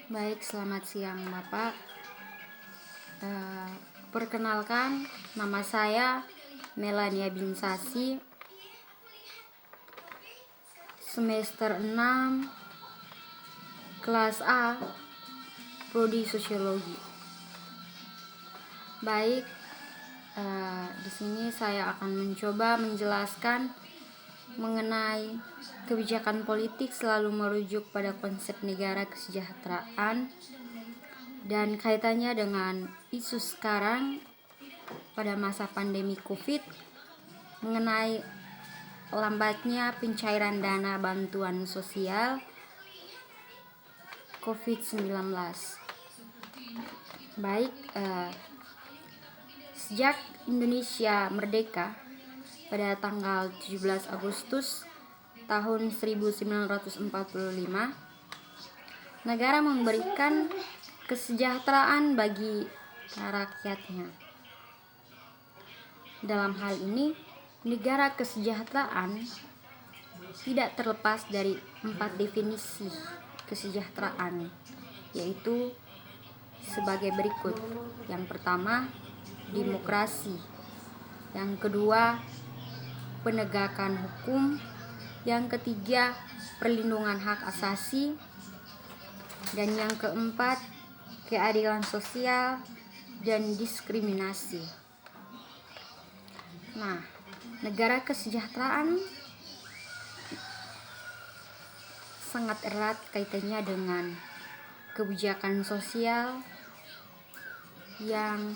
Baik, selamat siang Bapak. Perkenalkan, nama saya Melania Binsasi, semester 6, kelas A, Prodi Sosiologi. Baik, di sini saya akan mencoba menjelaskan mengenai kebijakan politik selalu merujuk pada konsep negara kesejahteraan dan kaitannya dengan isu sekarang pada masa pandemi COVID mengenai lambatnya pencairan dana bantuan sosial COVID-19. Baik, sejak Indonesia merdeka pada tanggal 17 Agustus tahun 1945, negara memberikan kesejahteraan bagi rakyatnya. Dalam hal ini, negara kesejahteraan tidak terlepas dari 4 definisi kesejahteraan, yaitu sebagai berikut. Yang pertama, demokrasi. Yang kedua, penegakan hukum. Yang ketiga, perlindungan hak asasi. Dan yang keempat, keadilan sosial dan diskriminasi. Nah, negara kesejahteraan sangat erat kaitannya dengan kebijakan sosial yang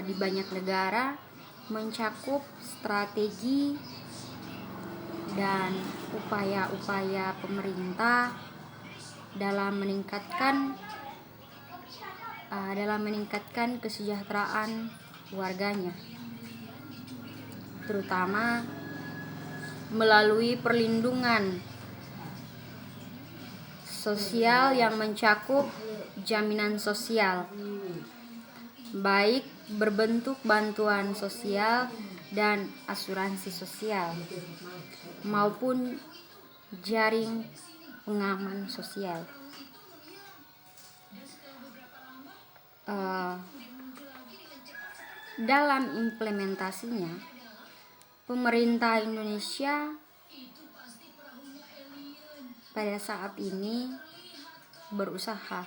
di banyak negara mencakup strategi dan upaya-upaya pemerintah dalam meningkatkan kesejahteraan warganya, terutama melalui perlindungan sosial yang mencakup jaminan sosial, baik berbentuk bantuan sosial dan asuransi sosial maupun jaring pengaman sosial. Dalam implementasinya, pemerintah Indonesia pada saat ini berusaha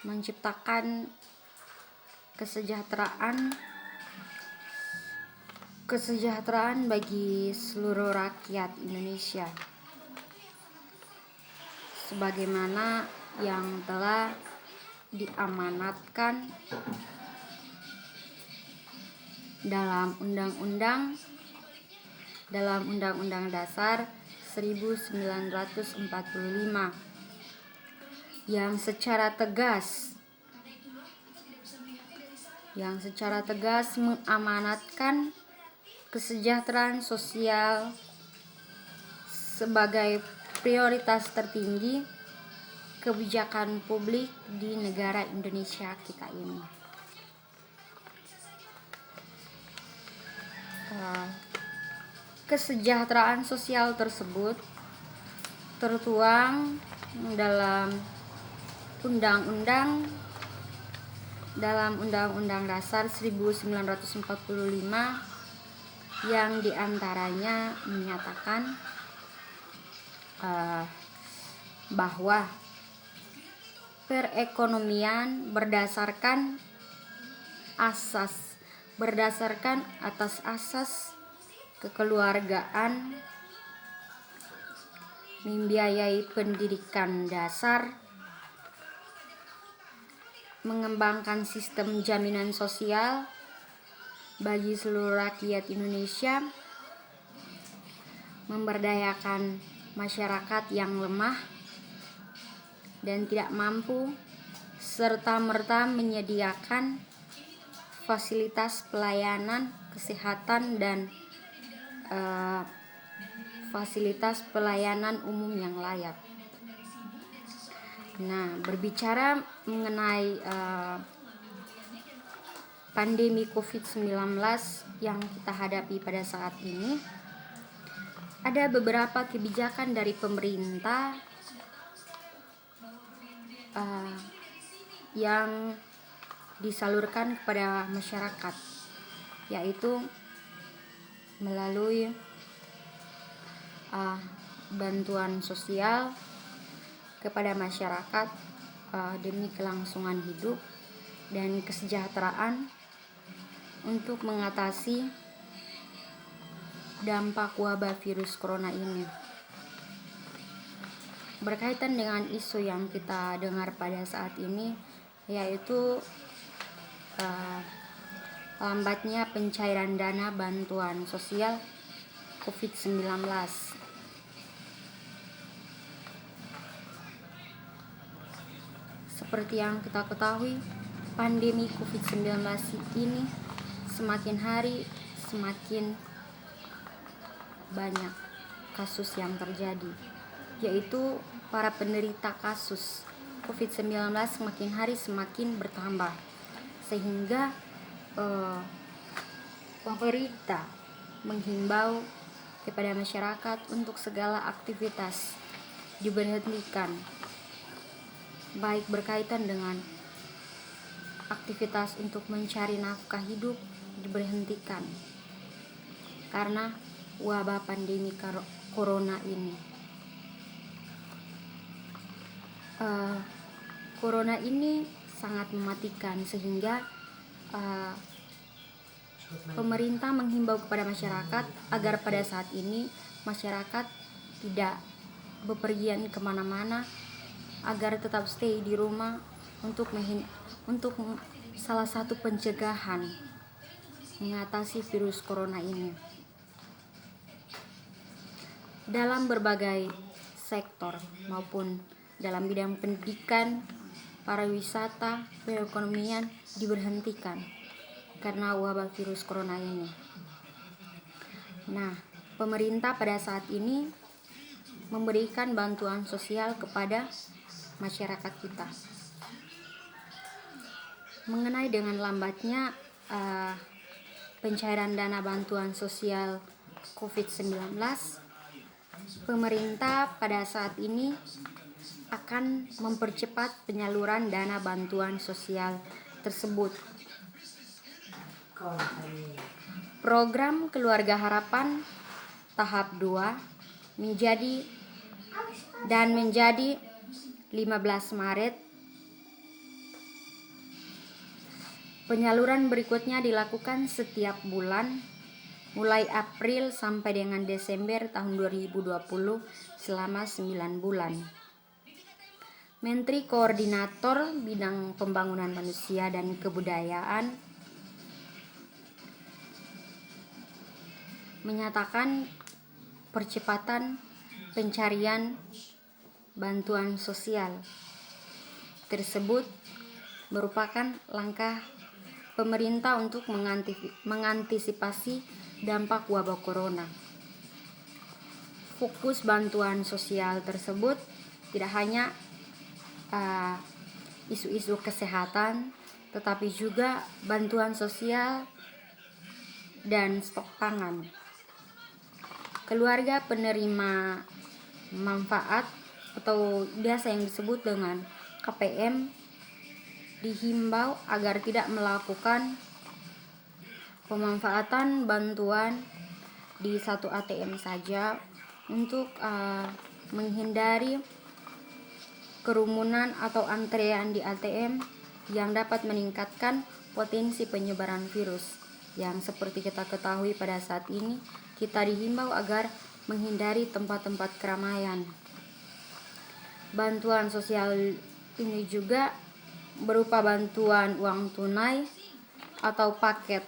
menciptakan kesejahteraan bagi seluruh rakyat Indonesia, sebagaimana yang telah diamanatkan dalam Undang-Undang Dasar 1945 yang secara tegas mengamanatkan kesejahteraan sosial sebagai prioritas tertinggi kebijakan publik di negara Indonesia kita ini. Kesejahteraan sosial tersebut tertuang dalam Undang-Undang Dasar 1945 yang diantaranya menyatakan bahwa perekonomian berdasarkan atas asas kekeluargaan, membiayai pendidikan dasar, mengembangkan sistem jaminan sosial bagi seluruh rakyat Indonesia, memberdayakan masyarakat yang lemah dan tidak mampu, serta-merta menyediakan fasilitas pelayanan kesehatan dan fasilitas pelayanan umum yang layak. Nah, berbicara mengenai pandemi COVID-19 yang kita hadapi pada saat ini, ada beberapa kebijakan dari pemerintah uh, yang disalurkan kepada masyarakat, yaitu melalui bantuan sosial kepada masyarakat demi kelangsungan hidup dan kesejahteraan untuk mengatasi dampak wabah virus corona ini. Berkaitan dengan isu yang kita dengar pada saat ini, yaitu lambatnya pencairan dana bantuan sosial COVID-19. Seperti yang kita ketahui, pandemi COVID-19 ini semakin hari semakin banyak kasus yang terjadi, yaitu para penderita kasus COVID-19 semakin hari semakin bertambah, sehingga pemerintah menghimbau kepada masyarakat untuk segala aktivitas diberhentikan, baik berkaitan dengan aktivitas untuk mencari nafkah hidup diberhentikan karena wabah pandemi corona ini. Corona ini sangat mematikan, sehingga pemerintah menghimbau kepada masyarakat agar pada saat ini masyarakat tidak bepergian kemana-mana, agar tetap stay di rumah untuk salah satu pencegahan mengatasi virus corona ini. Dalam berbagai sektor maupun dalam bidang pendidikan, pariwisata, perekonomian diberhentikan karena wabah virus corona ini. Nah, pemerintah pada saat ini memberikan bantuan sosial kepada masyarakat kita. Mengenai dengan lambatnya pencairan dana bantuan sosial COVID-19, pemerintah pada saat ini akan mempercepat penyaluran dana bantuan sosial tersebut. Program Keluarga Harapan tahap 2 menjadi 15 Maret. Penyaluran berikutnya dilakukan setiap bulan mulai April sampai dengan Desember tahun 2020 selama 9 bulan. Menteri Koordinator Bidang Pembangunan Manusia dan Kebudayaan menyatakan percepatan pencarian bantuan sosial tersebut merupakan langkah pemerintah untuk mengantisipasi dampak wabah corona. Fokus bantuan sosial tersebut tidak hanya isu-isu kesehatan, tetapi juga bantuan sosial dan stok pangan. Keluarga penerima manfaat atau biasa yang disebut dengan KPM dihimbau agar tidak melakukan pemanfaatan bantuan di satu ATM saja untuk menghindari kerumunan atau antrean di ATM yang dapat meningkatkan potensi penyebaran virus, yang seperti kita ketahui pada saat ini kita dihimbau agar menghindari tempat-tempat keramaian. Bantuan sosial ini juga berupa bantuan uang tunai atau paket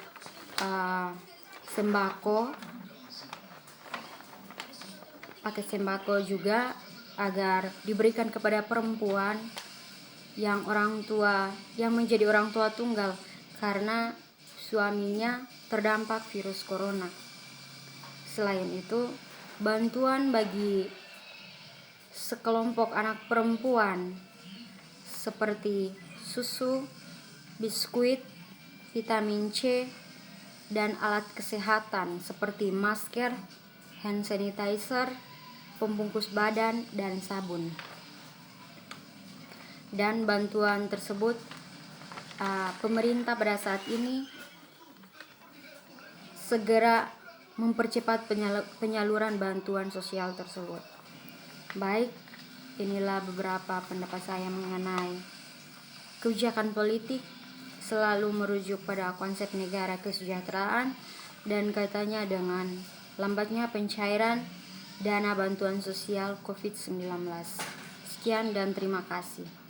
sembako. Paket sembako juga agar diberikan kepada perempuan yang menjadi orang tua tunggal karena suaminya terdampak virus corona. Selain itu, bantuan bagi sekelompok anak perempuan seperti susu, biskuit, vitamin C, dan alat kesehatan seperti masker, hand sanitizer, pembungkus badan, dan sabun. dan bantuan tersebut pemerintah pada saat ini segera mempercepat penyaluran bantuan sosial tersebut. Baik, inilah beberapa pendapat saya mengenai kebijakan politik selalu merujuk pada konsep negara kesejahteraan dan kaitannya dengan lambatnya pencairan dana bantuan sosial COVID-19. Sekian dan terima kasih.